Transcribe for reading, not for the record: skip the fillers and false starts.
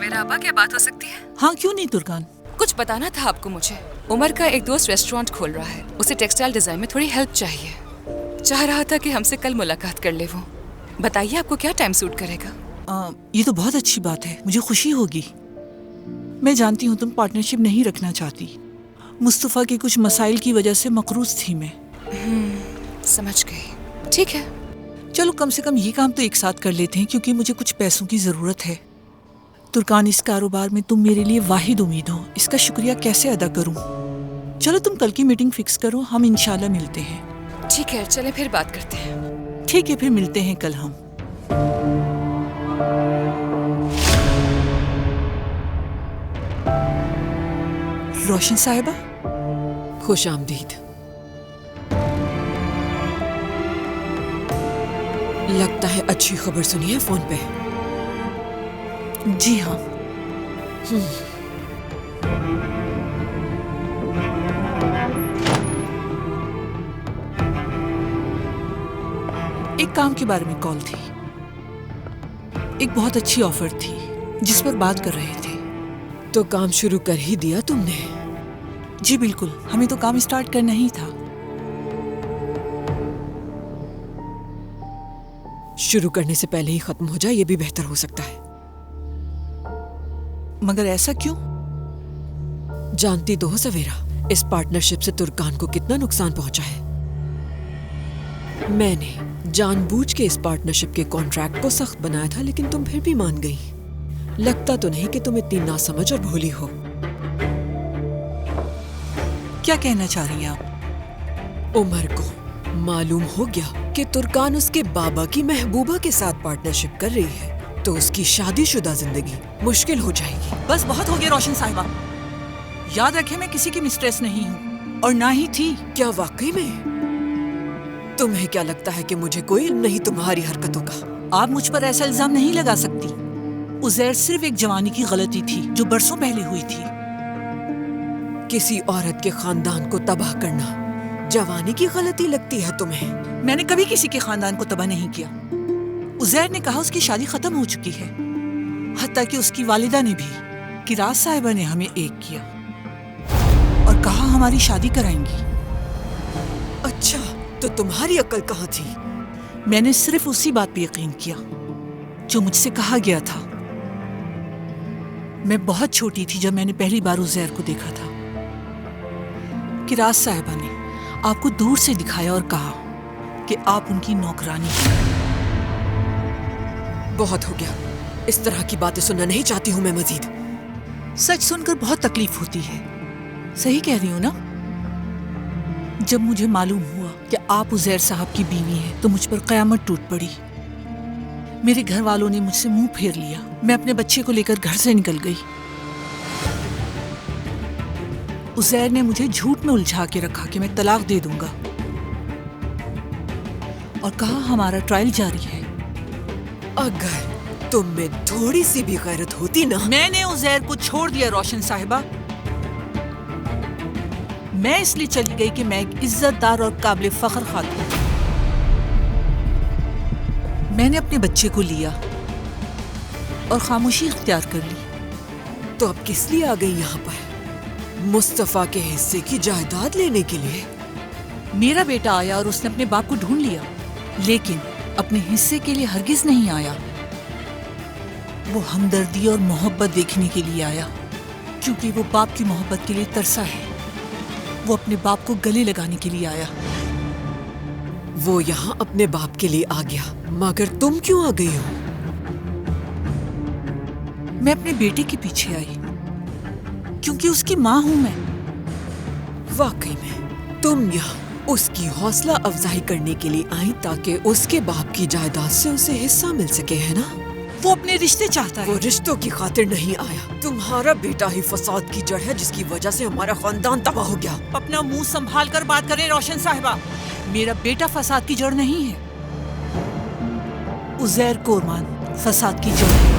सवेरा अब्बा, क्या बात हो सकती है? हाँ क्यों नहीं तुर्कान, कुछ बताना था आपको मुझे। उमर का एक दोस्त रेस्टोरेंट खोल रहा है, उसे टेक्सटाइल डिजाइन में थोड़ी हेल्प चाहिए। चाह रहा था कि हमसे कल मुलाकात कर ले वो। बताइए आपको क्या टाइम सूट करेगा? ये तो बहुत अच्छी बात है, मुझे खुशी होगी। मैं जानती हूँ तुम पार्टनरशिप नहीं रखना चाहती। मुस्तफ़ा के कुछ मसाइल की वजह से मकरूज थी मैं। समझ गई, ठीक है। चलो कम से कम ये काम तो एक साथ कर लेते हैं, क्योंकि मुझे कुछ पैसों की ज़रूरत है। तुर्कान, इस कारोबार में तुम मेरे लिए वाहिद उम्मीद हो, इसका शुक्रिया कैसे अदा करूं। चलो तुम कल की मीटिंग फिक्स करो, हम इंशाल्लाह मिलते हैं। ठीक है, चले फिर बात करते हैं। ठीक है, फिर मिलते हैं कल हम। रोशन साहिबा, खुश आमदीद। लगता है अच्छी खबर सुनी है फोन पे। जी हाँ। एक काम के बारे में कॉल थी। एक बहुत अच्छी ऑफर थी जिस पर बात कर रहे थे। तो काम शुरू कर ही दिया तुमने? जी बिल्कुल, हमें तो काम स्टार्ट करना ही था। शुरू करने से पहले ही खत्म हो जाए ये भी बेहतर हो सकता है। मगर ऐसा क्यों? जानती तो हो सवेरा, इस पार्टनरशिप से तुर्कान को कितना नुकसान पहुंचा है। मैंने जानबूझ के इस पार्टनरशिप के कॉन्ट्रैक्ट को सख्त बनाया था, लेकिन तुम फिर भी मान गई। लगता तो नहीं कि तुम इतनी नासमझ और भोली हो। क्या कहना चाह रही हैं आप? उमर को मालूम हो गया कि तुर्कान उसके बाबा की महबूबा के साथ पार्टनरशिप कर रही है, तो उसकी शादीशुदा जिंदगी मुश्किल हो जाएगी। बस बहुत हो गया रोशन साहिबा। याद रखें, मैं किसी की मिस्ट्रेस नहीं हूँ और ना ही थी। क्या वाकई में? तुम्हें क्या लगता है कि मुझे कोई इल्म नहीं तुम्हारी हरकतों का? आप मुझ पर ऐसा इल्जाम नहीं लगा सकती। उज़ैर सिर्फ एक जवानी की गलती थी जो बरसों पहले हुई थी। किसी औरत के खानदान को तबाह करना जवानी की गलती लगती है तुम्हें? मैंने कभी किसी के खानदान को तबाह नहीं किया। उज़ैर ने कहा उसकी शादी खत्म हो चुकी है। हत्ता कि उसकी वालिदा ने भी, किरात साहिबा ने हमें एक किया और कहा हमारी शादी कराएंगी। अच्छा, तो तुम्हारी अक्ल कहाँ थी? मैंने सिर्फ उसी बात पे यकीन किया जो मुझसे कहा गया था। मैं बहुत छोटी थी जब मैंने पहली बार उज़ैर को देखा था। किरात साहिबा ने आपको दूर से दिखाया और कहा कि आप उनकी नौकरानी हैं। बहुत हो गया, इस तरह की बातें सुनना नहीं चाहती हूँ मैं मजीद। सच सुनकर बहुत तकलीफ होती है। सही कह रही हूँ ना? जब मुझे मालूम हुआ कि आप उज़ैर साहब की बीवी हैं, तो मुझ पर क़यामत टूट पड़ी। मेरे घर वालों ने मुझसे मुंह फेर लिया। मैं अपने बच्चे को लेकर घर से निकल गई। उज़ैर ने मुझे झूठ में उलझा के रखा कि मैं तलाक दे दूंगा और कहा हमारा ट्रायल जारी है। अगर तुम में थोड़ी सी भी गैरत होती ना। मैंने उज़ैर को छोड़ दिया रोशन साहिबा। मैं इसलिए चली गई कि मैं एक इज्जतदार और काबिल फख्र खातून हूं। मैंने अपने बच्चे को लिया और खामोशी इख्तियार कर ली। तो अब किस लिए आ गई यहाँ पर? मुस्तफा के हिस्से की जायदाद लेने के लिए? मेरा बेटा आया और उसने अपने बाप को ढूंढ लिया, लेकिन अपने हिस्से के लिए हरगिज नहीं आया। वो हमदर्दी और मोहब्बत देखने के लिए आया, क्योंकि वो बाप की मोहब्बत के लिए तरसा है। वो अपने बाप को गले लगाने के लिए आया। वो यहाँ अपने बाप के लिए आ गया, मगर तुम क्यों आ गई हो? मैं अपने बेटे के पीछे आई, क्योंकि उसकी माँ हूं मैं। वाकई में तुम यहाँ उसकी हौसला अफजाई करने के लिए आई, ताकि उसके बाप की जायदाद से उसे हिस्सा मिल सके, है ना? वो अपने रिश्ते चाहता है। वो रिश्तों की खातिर नहीं आया। तुम्हारा बेटा ही फसाद की जड़ है, जिसकी वजह से हमारा खानदान तबाह हो गया। अपना मुंह संभाल कर बात करें रोशन साहिबा। मेरा बेटा फसाद की जड़ नहीं है। उज़ैर कोरमान फसाद की जड़ है।